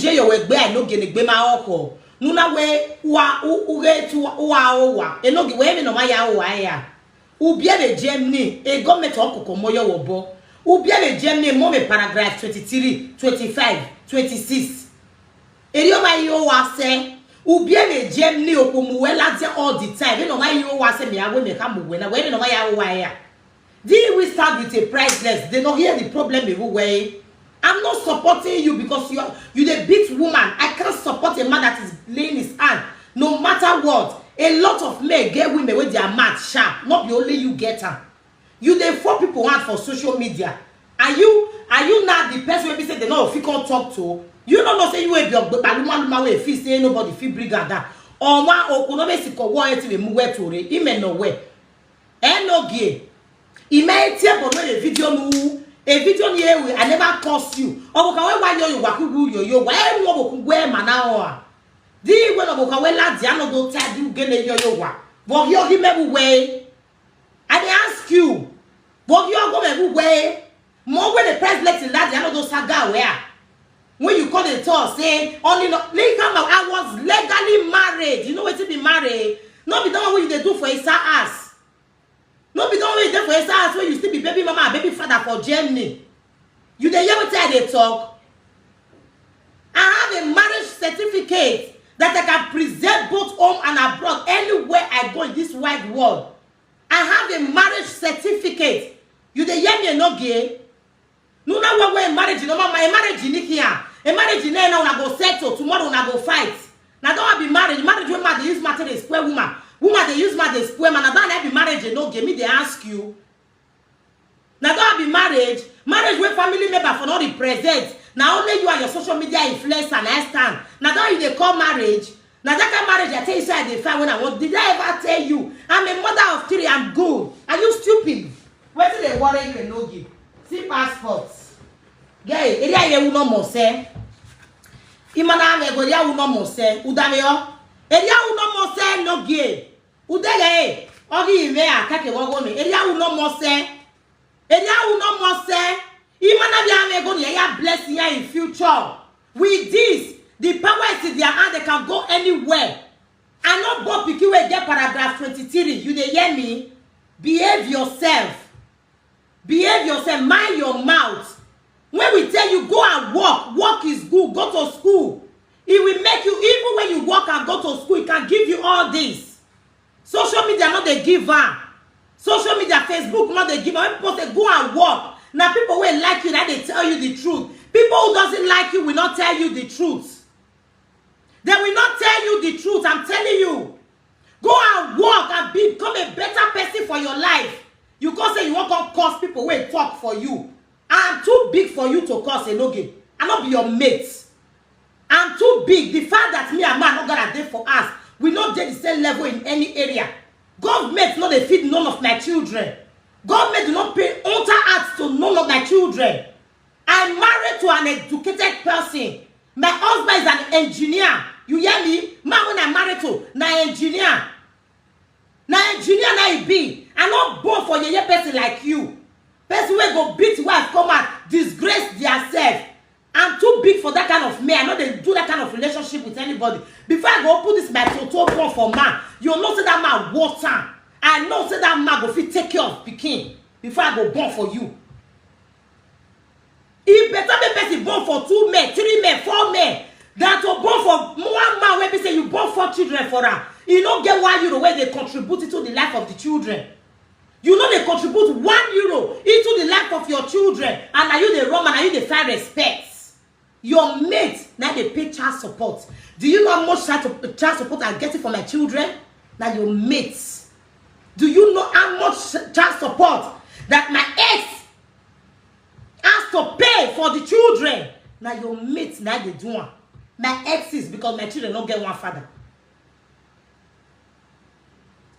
je yo we gbe Enogie ne gbe ma oko nuna we wa uge tu wa Enogie we me no ma ya wa ya ubia le Germany e government okoko moyo wo bo ubia le Germany mo me paragraph 23 25 26 Erio ma yo wa se ubia le Germany okomuwe lati all the time we no ma yo wa se me awe me ka muwe na we no ma ya wa ya. Did we start with a priceless? They don't hear the problem everywhere. I'm not supporting you because you the big woman. I can't support a man that is laying his hand. No matter what. A lot of men get women with their mouth sharp. Not the only you get her. You the 4 people hand for social media. Are you not the person where say they know if you can't talk to? You don't know say you will be a baluma way feel say nobody feel brigada. Or one or no basic or one to move to it. Even no way. Enogie. He may tell but a video here I never curse you. Or why you waku yo why you wear mana di when oboka we la dia no go tell you gene yo wa. But you give me way. I ask you. But you go me way. More when the press let la dia no go saga where. When you call the talk say only no I was legally married. You know what to be married. Not be done what you do for his ass. No be don't wait there for a house where you still be baby mama and baby father for Germany. You the young time they talk. I have a marriage certificate that I can present both home and abroad anywhere I go in this wide world. I have a marriage certificate. You the young Enogie. No na one way marriage no my marriage in here. A marriage in there now I go settle tomorrow I go fight. Now don't be married. Marriage when man they use matter they square woman. Woman they use my spoil man. I don't be marriage Enogie. Me they ask you. Now don't be marriage. Marriage where family member for not represent. Now only you are your social media influencer and I stand. Now don't you they call marriage. Now that kind of marriage I tell you say I find when I want. Did I ever tell you? I'm a mother of 3. I'm good. Are you stupid? Where do they worry you Enogie? See passports. Yeah, area you no more say. Imana me go ya no more say. Udameo. Area no more say Enogie. Udele ogi ime akake wogo me eria wu no mo se imana bia me go ya blessing ya in future. With this the power is in their hand. They can go anywhere. I not go picky we get paragraph 23. You dey hear me? Behave yourself, mind your mouth. When we tell you go and work is good. Go to school. It will make you, even when you work and go to school, it can give you all this. Social media not they give her. Social media, Facebook not they give her. When people say go and work. Now people will like you that they tell you the truth. People who doesn't like you will not tell you the truth. They will not tell you the truth. I'm telling you. Go and work and become a better person for your life. You go say you want to curse people who talk for you. I'm too big for you to curse Enogie. I'm not be your mate. I'm too big. The fact that me and man not gonna do for us. We not get the same level in any area. Government not they feed none of my children. Government do not pay altar acts to none of my children. I'm married to an educated person. My husband is an engineer. You hear me? Man, when I'm married to na engineer. Na engineer na he be. I'm not born for a person like you. Person will go beat wife, come out, disgrace themselves. I'm too big for that kind of man. I know they do that kind of relationship with anybody. Before I go put this my total one for man, you know say that man water. I know say that man go fit take care of pikin before I go born for you. It better be person born for 2 men, 3 men, 4 men. That to born for 1 man when we say you born 4 children for her. You don't get €1 where they contribute to the life of the children. You know they contribute €1 into the life of your children. And are you the Roman? Are you the find respect? Your mate, now they pay child support. Do you know how much child support I'm getting for my children? Now your mates. Do you know how much child support that my ex has to pay for the children? Now your mates, now they do one. My exes, because my children don't get one father.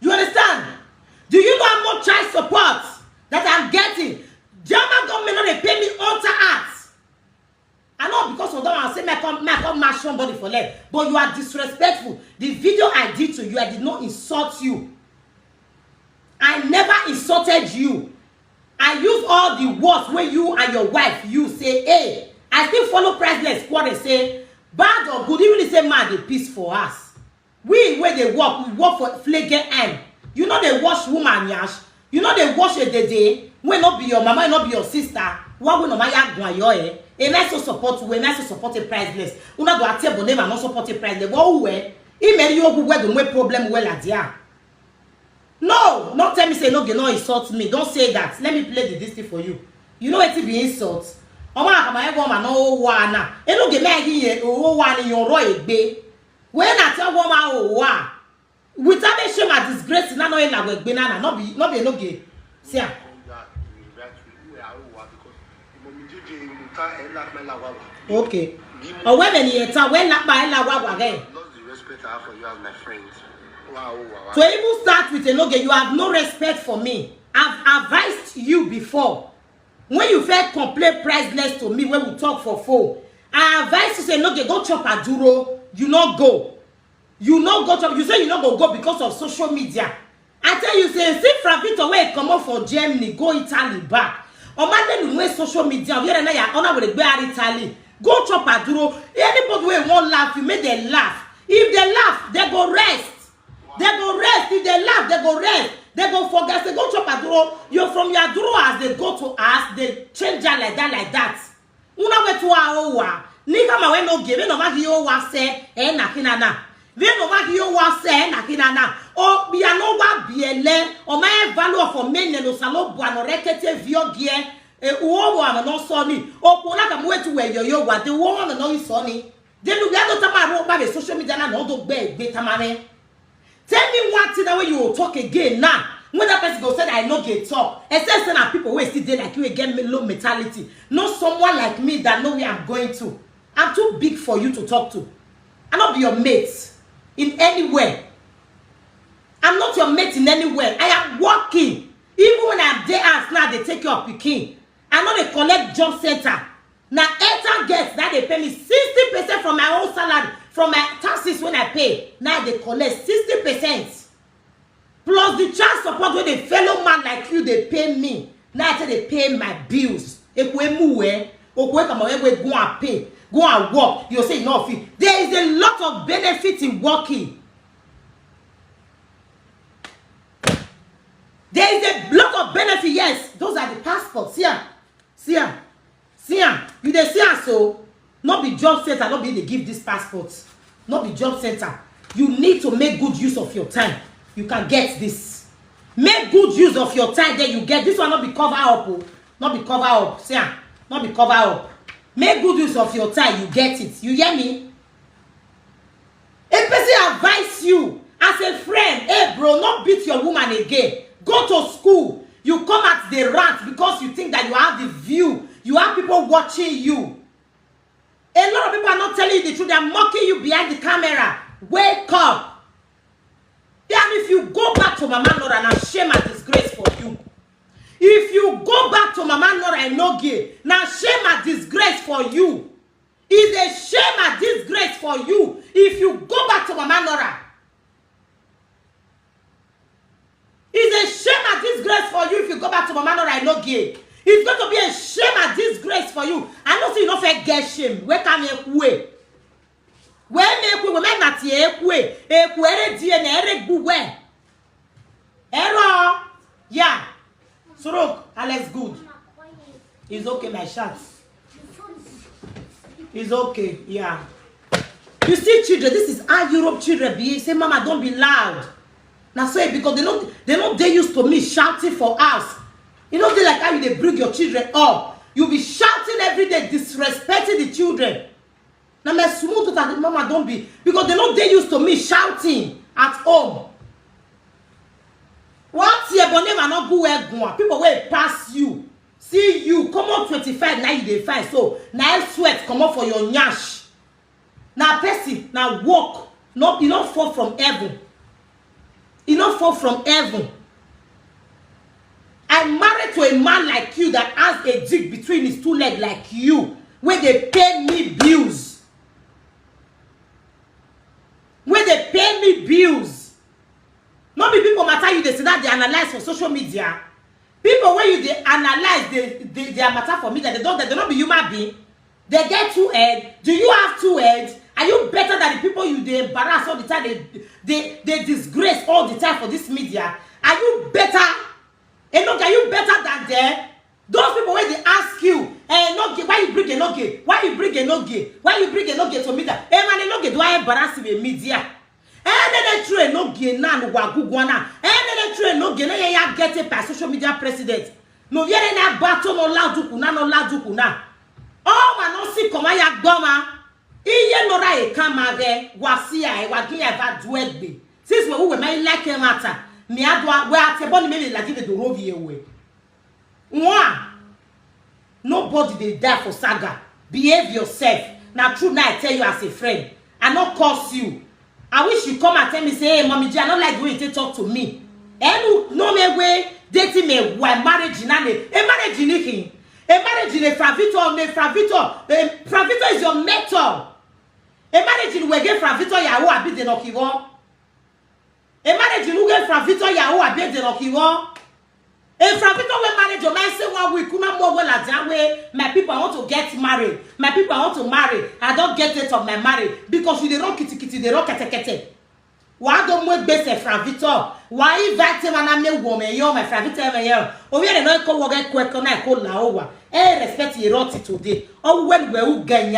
You understand? Do you know how much child support that I'm getting? German government not they pay me altar acts. I know because of that I say I come match somebody for less. But you are disrespectful. The video I did to you, I did not insult you. I never insulted you. I use all the words when you and your wife you say, hey, I still follow President Squad and say, bad or good, even if say man dey peace for us. We where they work, we work for flagrant end. You know they wash woman yash. You know they wash a day. When not be your mama, not be your sister. What will no matter go your eh? A nice support, we nice support a priceless. Una go ate bonema and not support a priceless. What we? He made you who wear the way problem well at ya. No, not tell me say no, you know insult me. Don't say that. Let me play the thing for you. You know it be insult. Oma kama ego ma no wana. Enogie me here o wa ni yon ro egbe. When I tell woman oh wa. Without a shame and disgrace, na no ela we egbe na not be Enogie. See am. Okay. Or when you tell when not by la wa again. Lost the respect I have for you as my friend. Wow. To even start with Enogie, you have no respect for me. I've advised you before. When you felt complain priceless to me when we talk for phone, I advise you say Enogie go chop aduro. You not go. You not go chop. You say you not go because of social media. I tell you say see from Victor where come up for Germany, go Italy back. On Monday you know social media. We are na ya honor with the go Italy. Go chop aduro. Anybody wey won't laugh, you make them laugh. If they laugh, they go rest. They go rest. If they laugh, they go rest. They go forget. They go chop aduro. You're from your aduro as they go to us. They change that like that. Una we to aowa. Ni kama we no give. We no magi yo wa se na kinana. We no magi yo wa se na kinana. O bi ano wa biele. O ma value for men no salo buano rekete vio gie. Uwo wa no so ni. O ko na kama we to we yo wa. The wo wa no so ni. They do get no tamaro ba be social media na no do gbe tamare. Tell me one thing that way you will talk again now. When that person go say I no get talk, except that people will still dey like you again low mentality. Not someone like me that know where I'm going to. I'm too big for you to talk to. I'm not be your mate in anywhere. I'm not your mate in anywhere. I am working. Even when I'm there as now, they take your picking. I know they collect job center. Now, enter gets that they pay me 60% from my own salary, from my taxes when I pay. Now they collect 60%. Plus the child support when a fellow man like you, they pay me. Now I say they pay my bills. If we move, go and pay, go and work. You say no fee. There is a lot of benefit in working. There is a lot of benefit. Yes, those are the passports. See ya. You dey see am so. Not be job center. Not be they give this passports. Not be job center. You need to make good use of your time. You can get this. Make good use of your time. Then you get this one. Not be cover up. Oh. Not be cover up. See am. Not be cover up. Make good use of your time. You get it. You hear me? A person advise you as a friend. Hey bro, not beat your woman again. Go to school. You come at the rant because you think that you have the view. You have people watching you. A lot of people are not telling you the truth. They are mocking you behind the camera. Wake up. And if you go back to Mama Nora, now shame and disgrace for you. If you go back to Mama Nora and Enogie, now shame and disgrace for you. It's a shame and disgrace for you if you go back to Mama Nora. It's a shame and disgrace for you if you go back to Mama Nora and Enogie. It's going to be a shame and disgrace for you. I know you don't get shame. Where can you way? Where make we make that ekwe ekwere die na ereguwe error yeah Sorok Alex good. It's okay my shots. It's okay yeah. You see children, this is how Europe children be. Say mama don't be loud. Now say because they don't they used to me shouting for us. You know they like how they bring your children up. You be shouting every day, disrespecting the children. Now my smooth that mama don't be because they used to me shouting at home. What your bonnet not go where go? People will pass you, see you come on 25 now you dey fight so now sweat come up for your nyash. Now person now walk not you not fall from heaven. You not fall from heaven. I'm married to a man like you that has a dick between his two legs like you, where they pay me bills. Where they pay me bills. Not be people matter you, they say that they analyze for social media. People where you they analyze, they are matter for media, they don't be human being. They get 2 heads. Do you have 2 heads? they embarrass all the time, they disgrace all the time for this media. Are you better? Enogie, are you better than them? Those people when they ask you, Enogie, why you bring Enogie? Why you bring Enogie? Why you bring Enogie to media? Man, Enogie, do I embarrass you in media? They true Enogie na no wagugwana. They true Enogie na ya get it by social media president. No yere na bato no laduku na. Oh man, no see come ya gboma. Iye Nora e kamage wasia e wagiya va duegbe. Since we may like matter. Me adwa we ateboni me la give the rovi away. Nobody they die for saga. Behave yourself. Now true now I tell you as a friend. I not curse you. I wish you come and tell me say, hey mommy G, I don't like the way you talk to me. No me way dating me why marriage in a marriage in anything. A marriage in a fravito is your mentor. A marriage in we get fravito yawo abi de nokiwo. A marriage in uge fravito yawo abi de nokiwo. If Fravito will manage your man say 1 week, my people I want to get married. My people I want to marry. I don't get it of my marriage because you the rock kitty, they rock kete. Why don't we base a Fravito? Why invite him and I may woman, you my Fravito here? Oh, we are not call get quick on I call Laowa. Respect your roti today. Oh, when we get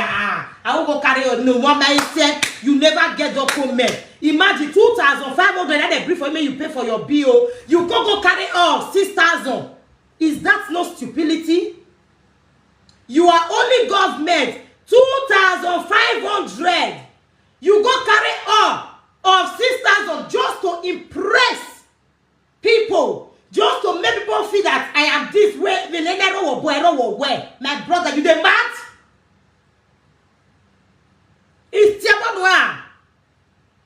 I will go carry on no one man said you never get document. Imagine 2,500 and a brief for me you pay for your bill. You go carry 6,000. Is that no stupidity? You are only government 2,500. You go carry all of 6,000 just to impress people, just to make people feel that I am this way. My brother, you the mad? It's Tiabonwa.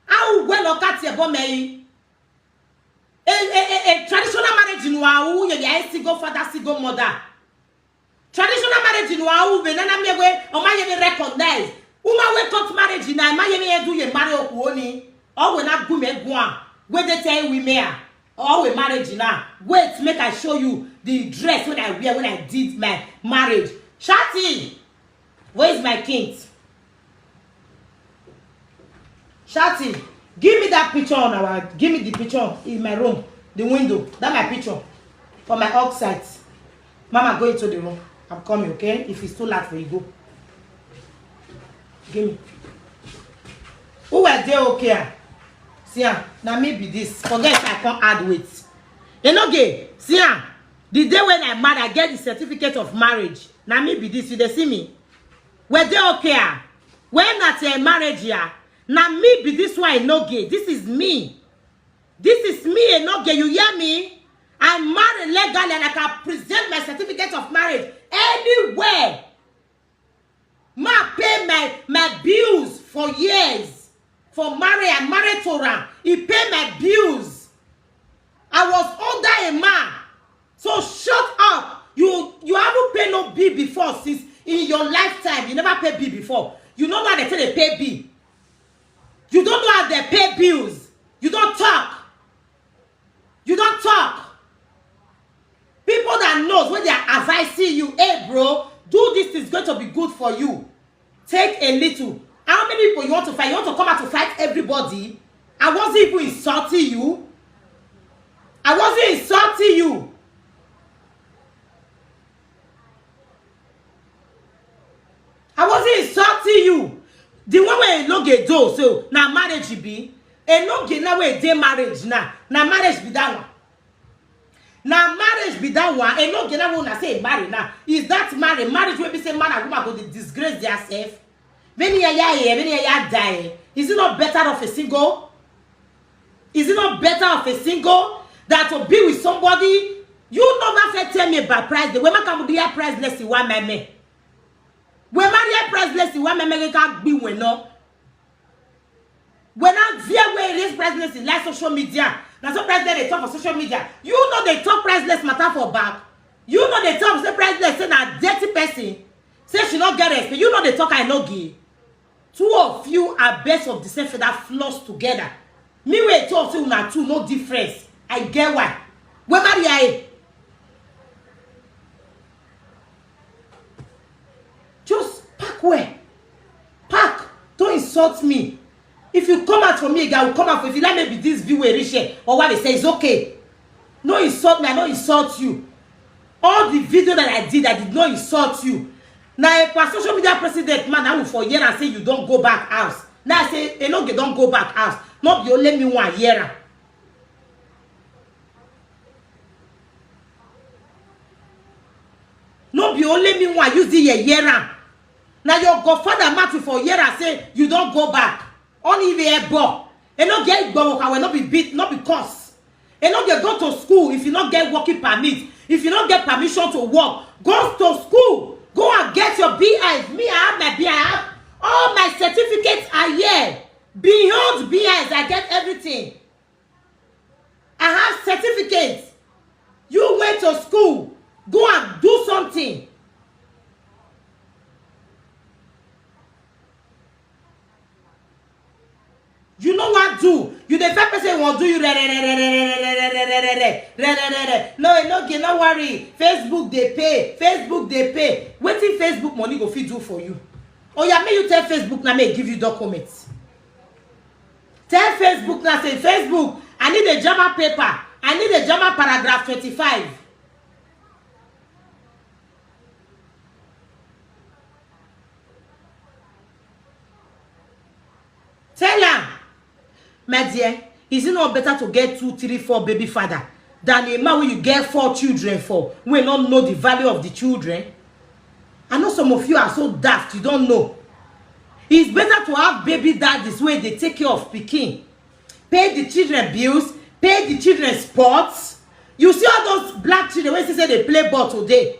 How well or cat your bomb a traditional marriage in Wau, you single father, single mother. Traditional marriage in Wau, Benana Mewe, or my recognize. Uma we got marriage in I may do your marry Okuoni, or when I go make one, where they tell we may, or we marriage now. Wait, make I show you the dress when I wear when I did my marriage. Shati, where is my king? Shati, give me that picture on our. Give me the picture in my room, the window. That's my picture for my outside. Mama, go into the room. I'm coming, okay? If it's too late for you, go. Give me. Who are they okay? See, now maybe this. Forget I can't add weight. Enogie, see, the day when I'm married, I get the certificate of marriage. Now maybe this. You they see me? Were they okay? When not a marriage here? Now me be this one Enogie. This is me. This is me Enogie. You hear me? I'm married legally and I can present my certificate of marriage anywhere. Ma pay my bills for years. For marriage, I married Torah. He paid my bills. I was under a man. So shut up. You haven't paid no bill before since in your lifetime. You never paid bill before. You don't know how they say they pay bill. You don't know how they pay bills. You don't talk. You don't talk. People that knows when they are advising you, hey bro, do this is going to be good for you. Take a little. How many people you want to fight? You want to come out to fight everybody? I wasn't even insulting you. I wasn't insulting you. I wasn't insulting you. The one where Enogie do so now marriage be Enogie now where they marriage now marriage be that one. Now marriage be that one. Enogie now wanna say marry now. Is that marriage where we say man and woman go to disgrace themselves? Many a die. Is it not better of a single? Is it not better of a single that to be with somebody? You never tell me about price. The women can be a priceless in one man. When Maria priceless in one man can be when no. When I via where it is priceless in like social media. Now some priceless they talk for social media. You know they talk priceless matter for back. You know they talk say priceless say na dirty person. Say she not get respect. You know they talk Enogie. Two of you are best of the same feather floss together. Me we two of you na two no difference. I get why. Where Maria just pack where? Pack. Don't insult me. If you come out for me again, I will come out for you. If you like maybe this view where share or what they say is okay. No insult me, I don't insult you. All the video that I did not insult you. Now a social media president man, I will for year and say you don't go back house. Now I say Enogie don't go back house. Not you let me 1 year. No be only me one use the year. Now your godfather Matthew for year and say you don't go back. Only the ebo. Enogie go will not be beat, not because. Enogie go to school if you not get working permit. If you don't get permission to work, go to school. Go and get your BIs. Me, I have my BI. I have all my certificates are here. Beyond BIs, I get everything. I have certificates. You went to school. Go and do something. You know what do? You the first person won't do you. No, don't worry. Facebook they pay. Facebook they pay. What if Facebook money go fit do for you? Oh yeah, may you tell Facebook now may give you documents. Tell Facebook now say Facebook, I need a German paper. I need a German paragraph 25. Tell her. My dear, is it not better to get 2, 3, 4 baby father than a man when you get 4 children for? We don't know the value of the children. I know some of you are so daft, you don't know. It's better to have baby daddies where they take care of Peking. Pay the children bills, pay the children sports. You see all those black children when they say they play ball today.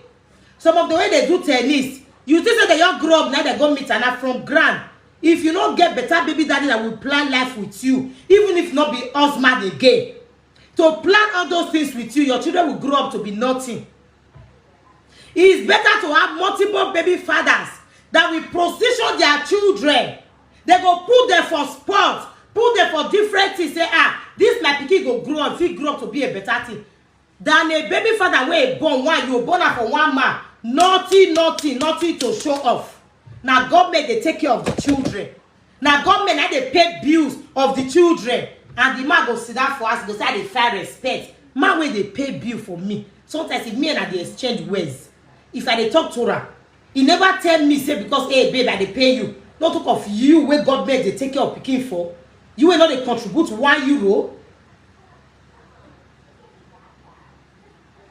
Some of the way they do tennis, you think that they young grow up now they go meet and from grand. If you don't get better baby daddy that will plan life with you, even if not be husband again, to plan all those things with you, your children will grow up to be nothing. It is better to have multiple baby fathers that will position their children. They go put them for sports, put them for different things. Say, this my pikin go grow up, if he grow up to be a better thing. Than a baby father where born one, you born her for one man. Nothing to show off. Now government they take care of the children. Now government now they pay bills of the children. And the man go sit down for us, go say they fair respect. Man when they pay bill for me. Sometimes if me and they exchange words. If I they talk to her, he never tell me say because hey babe I they pay you. Not talk of you where government they take care of picking for. You will not they contribute €1.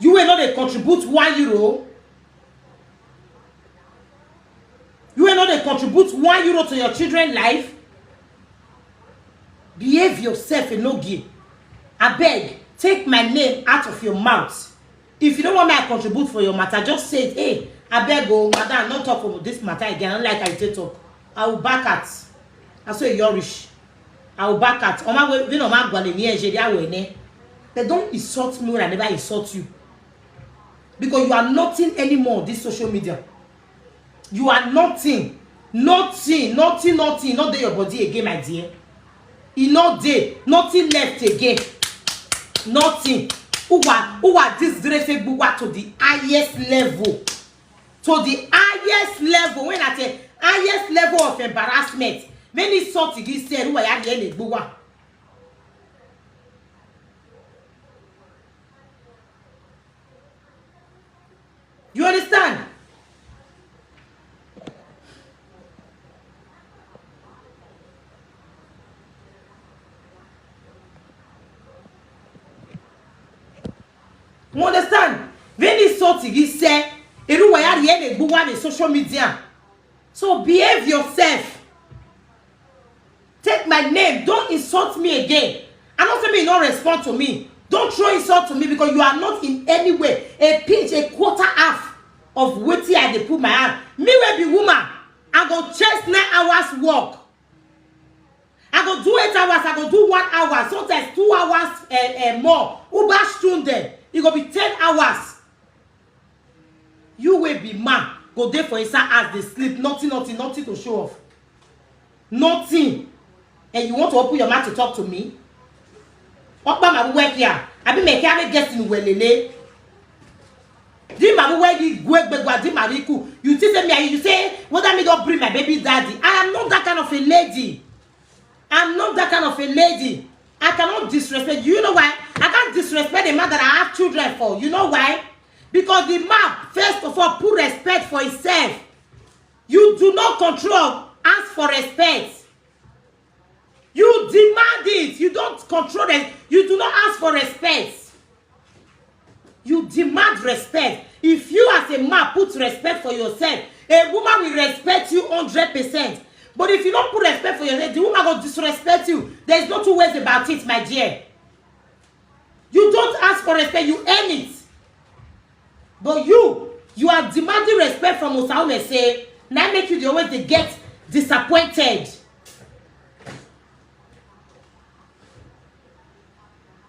You will not they contribute €1. You will not they contribute €1 to your children's life. Behave yourself, Enogie. I beg, take my name out of your mouth. If you don't want me to contribute for your matter, just say, hey, I beg, oh, madam, not talk about this matter again. I don't like how you talk. I will back at. I say you're rich. I will back at. They don't insult me when I never insult you. Because you are nothing anymore on this social media. You are nothing. Nothing. Not there your body again, my dear. You not there. Nothing left again. Nothing. Who are disgracing to the highest level. To the highest level. When I say highest level of embarrassment. When he saw to this said, who are you? You understand? You understand? When he saw to this say, in social media. So behave yourself. Take my name. Don't insult me again. I'm not saying you don't respond to me. Don't throw insult to me because you are not in any way a pinch, a quarter half of waiting I dey put my hand. Me will be woman. I go chase 9 hours work. I go do 8 hours. I go do 1 hour. Sometimes 2 hours more. Uber student. It go be 10 hours. You will be man. Go there for inside as they sleep. Nothing to show off. Nothing. And you want to open your mouth to talk to me? What about my work here? I be making me get in welele. Di ma work you think me you say whether me don't bring my baby daddy. I am not that kind of a lady. I'm not that kind of a lady. I cannot disrespect. You know why? I can't disrespect the man that I have children for. You know why? Because the man, first of all, put respect for himself. You do not control. Ask for respect. You demand it. You don't control it. You do not ask for respect. You demand respect. If you as a man put respect for yourself, a woman will respect you 100%. But if you don't put respect for yourself, the woman will disrespect you. There is no two ways about it, my dear. You don't ask for respect, you earn it. But you are demanding respect from Osaume say, now make you the always they get disappointed.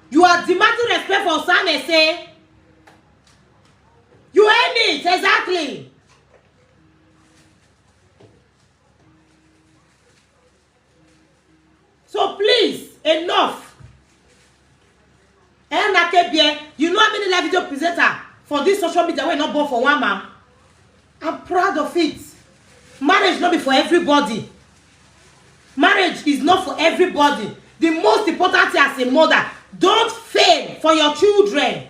You are demanding respect for Osaume say, you earn it, exactly. So please, enough. You know how many live video presenter for this social media we're not born for one man. I'm proud of it. Marriage not be for everybody. Marriage is not for everybody. The most important thing as a mother, don't fail for your children.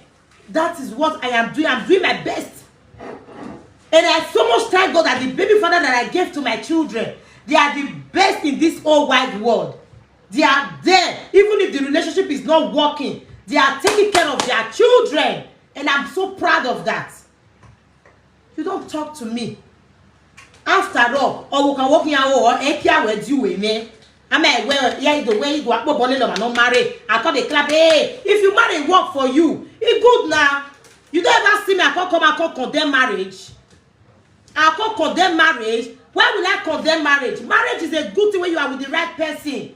That is what I am doing. I'm doing my best. And I so much thank God that the baby father that I gave to my children, they are the best in this whole wide world. They are there. Even if the relationship is not working, they are taking care of their children. And I'm so proud of that. You don't talk to me. After all, or we can walk in our ekia with you with me. I mean, well, yeah, the way you go up, not marry. I call the club. Hey, if you marry, work for you. It's good now. You don't ever see me. I can't condemn marriage. I can't condemn marriage. Why will I condemn marriage? Marriage is a good thing when you are with the right person.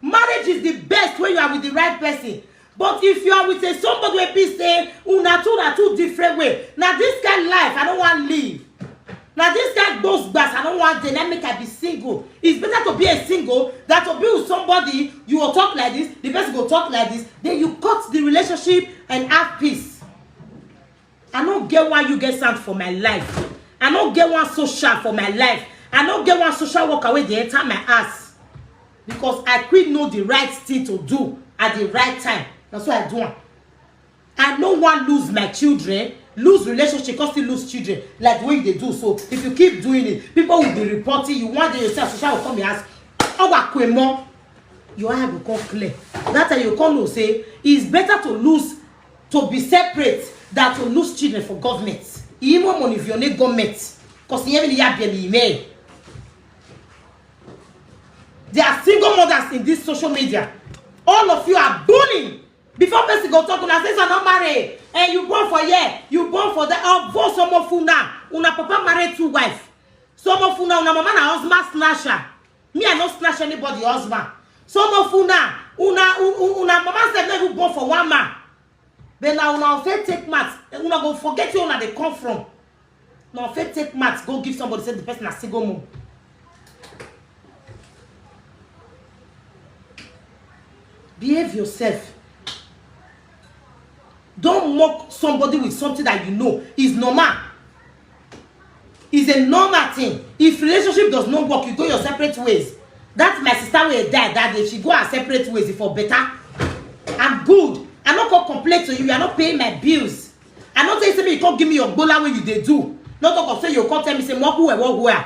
Marriage is the best when you are with the right person. But if you are with somebody who be say, una two different way. Now this kind of life, I don't want to live. Now this guy goes back. I don't want dynamic. I be single. It's better to be a single than to be with somebody. You will talk like this. The person will talk like this. Then you cut the relationship and have peace. I don't get why you get sent for my life. I don't get one social for my life. I don't get one social work away the entire my ass. Because I could know the right thing to do at the right time. That's what I do. I don't want to lose my children, lose relationship, because still lose children, like the way they do. So if you keep doing it, people will be reporting you. One day yourself, social will come and ask, oh, your eye will come clear. That time you come to say, it's better to lose, to be separate, than to lose children for government. Even money if you're not government, because you even have the email. There are single mothers in this social media. All of you are bullying. Before person go talk, una say not married, and you born for here, you born for that. Oh, born some of una, una papa married 2 wives. Some of una mama na husband snatcher. Me I not snatch anybody husband. Some of una mama said never born for one man. But now una fit take maths, una go forget you una they come from. Now fit take maths, go give somebody say the person a single mom. Behave yourself. Don't mock somebody with something that you know is normal. It's a normal thing. If relationship does not work, you go your separate ways. That's my sister will die that day. She go her separate ways for better. I'm good. I'm not gonna complain to you. You are not paying my bills. I'm not saying you can't give me your bola when you they do. Not gonna say you can't tell me say walk where.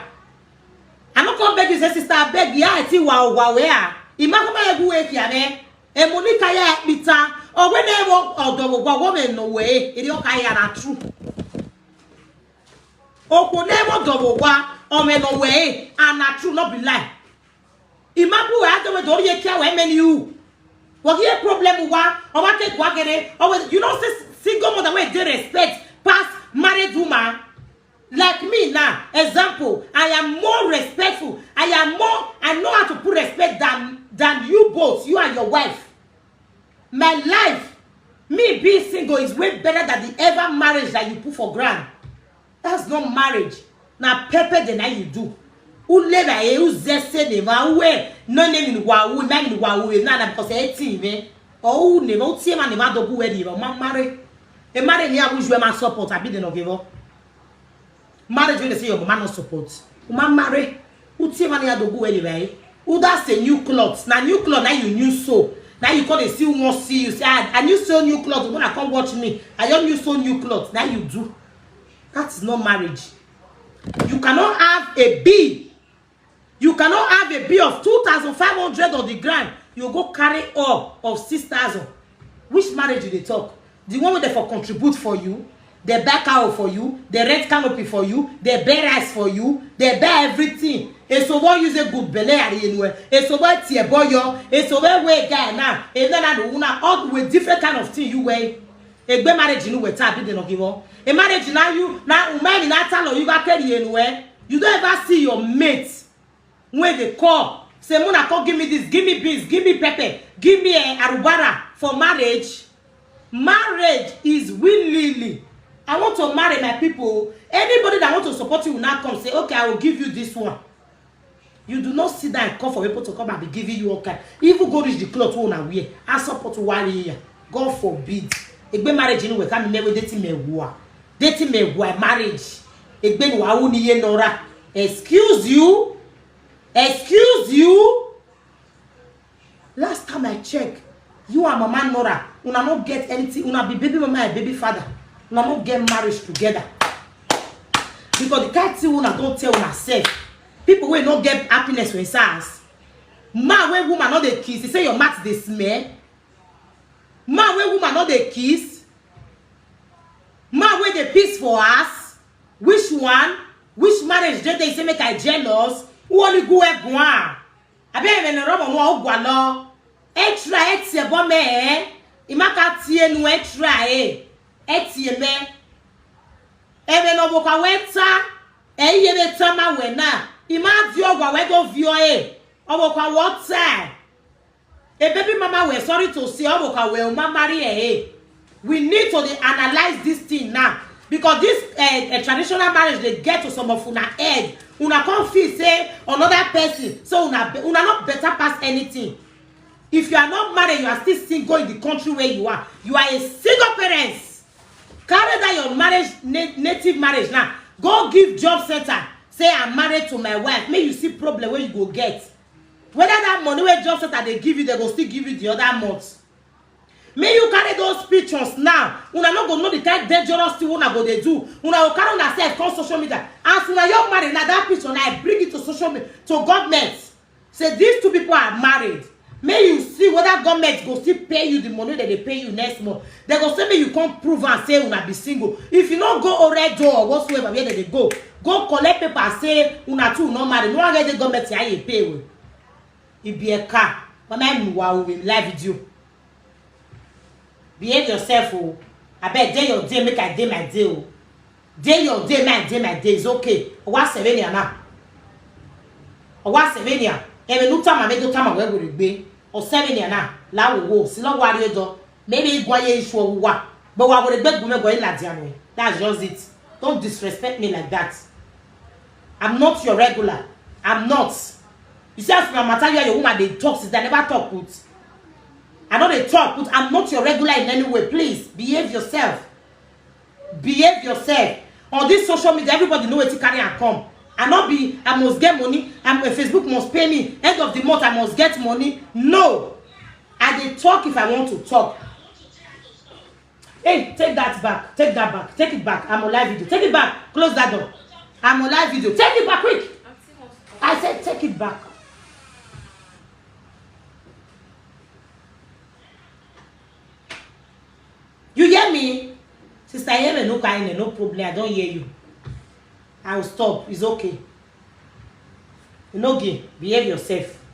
I'm not gonna beg you say sister beg yeah I see wow where. Imagine you go here and Monica ya bita or when they walk or the woman no way it is okay na true. Or when they walk double or men no way and not true not be lie. Imagine we have to do you care when you what your problem wa or what take work or you know single mother way they respect past married woman. Like me now, example, I am more respectful. I know how to put respect than you both, you and your wife. My life, me being single is way better than the ever marriage that you put for granted. That's not marriage. Now, pepper the night you do. Who live a who zested him, no name in wow, man in wow, none because 18, man. Oh, never see man, never do where you are married. A married here, which you man support, I be the no give up. Marriage when they say your man no support. Man marry. Who see man here do go anyway? Who that's a new clothes. Now new clothes, now you new sew. Now you call they still want see you. Say, I new sew new clothes. When I come watch me, I don't new sew new clothes. Now you do. That is not marriage. You cannot have a bill. You cannot have a bill of 2,500 on the ground. You go carry up of 6,000. Which marriage do they talk? The one where they for contribute for you, they buy cow for you, they rent canopy for you, they buy rice for you, they buy everything. And so what use a good belly anywhere? And so what tie boyo? And so where we guy now? And then all with different kind of thing you weigh. A good marriage you with tab didn't give up. A marriage now you now man not tell you got carry anywhere. You don't ever see your mates when they call. Say Mona come give me this, give me beans, give me pepper, give me a arubara for marriage. Marriage is willingly. I want to marry my people. Anybody that want to support you will now come say, okay, I will give you this one. You do not sit down and call for people to come and be giving you okay. Even go reach the cloth one and wear. I support one year. God forbid. Egbe marriage you know we can never dating me war. Dating me war marriage. Egbe wa uni Nora. Excuse you. Excuse you. Last time I checked, you and Mama Nora, una not get anything. Una be baby mama and baby father. Una not get marriage together. Because the kind thing una don't tell una self. People will not get happiness when SARS. Man when woman not the kiss. They say your mouth they smell. Man when woman not the kiss. Man when they peace for us. Which one? Which marriage did they say make I jealous? Who only go e gwan? I be even robo mo ogwa lo. E try e tie bo me. Imaka tie nu e try e tie me. Even no boka weta. E ye be tama we na. Ima dio gwa we go vio e. Oboka water. A baby mama we're sorry to say oboka we ma marry e. We need to analyze this thing now. Because this traditional marriage they get to some of una head. Una can't feel say another person. So una not better past anything. If you are not married, you are still single in the country where you are. You are a single parent. Carry that your marriage, native marriage now. Go give job center. Say I'm married to my wife. May you see problem where you go get. Whether that money where job center they give you, they go still give you the other months. May you carry those pictures now. Una not go know the kind dangerous thing una go they do. Una go carry on self on social media. As una young married now that picture now I bring it to social media to government. Say these two people are married. May you see whether government go still pay you the money that they pay you next month. They go say me you can't prove and say una be single. If you not go already or whatsoever where they go collect paper and say una two not married. No one get the government here you pay with. It be a car. But I'm live video. Behave yourself, oh. I bet day your day make I day my day, oh. Day your day, my day is okay. What's Sevenia now? Or what's Sevenia? Even no time I make no time where would it be? Or Sevenia now? La wo, si lo warrior do. Maybe Guaye issue wa. But what would it be women going like January? That's just it. Don't disrespect me like that. I'm not your regular. I'm not. You see, as my material, your woman they talk since they never talk with. I know they talk, but I'm not your regular in any way. Please, behave yourself. Behave yourself. On this social media, everybody know where to carry and come. I must get money. Facebook must pay me. End of the month, I must get money. No. I dey talk if I want to talk. Hey, take that back. Take that back. Take it back. I'm on live video. Take it back. Close that door. I'm on live video. Take it back quick. I said take it back. You hear me? Sister, I hear me, no kind, no problem. I don't hear you. I will stop. It's okay. Enogie, behave yourself.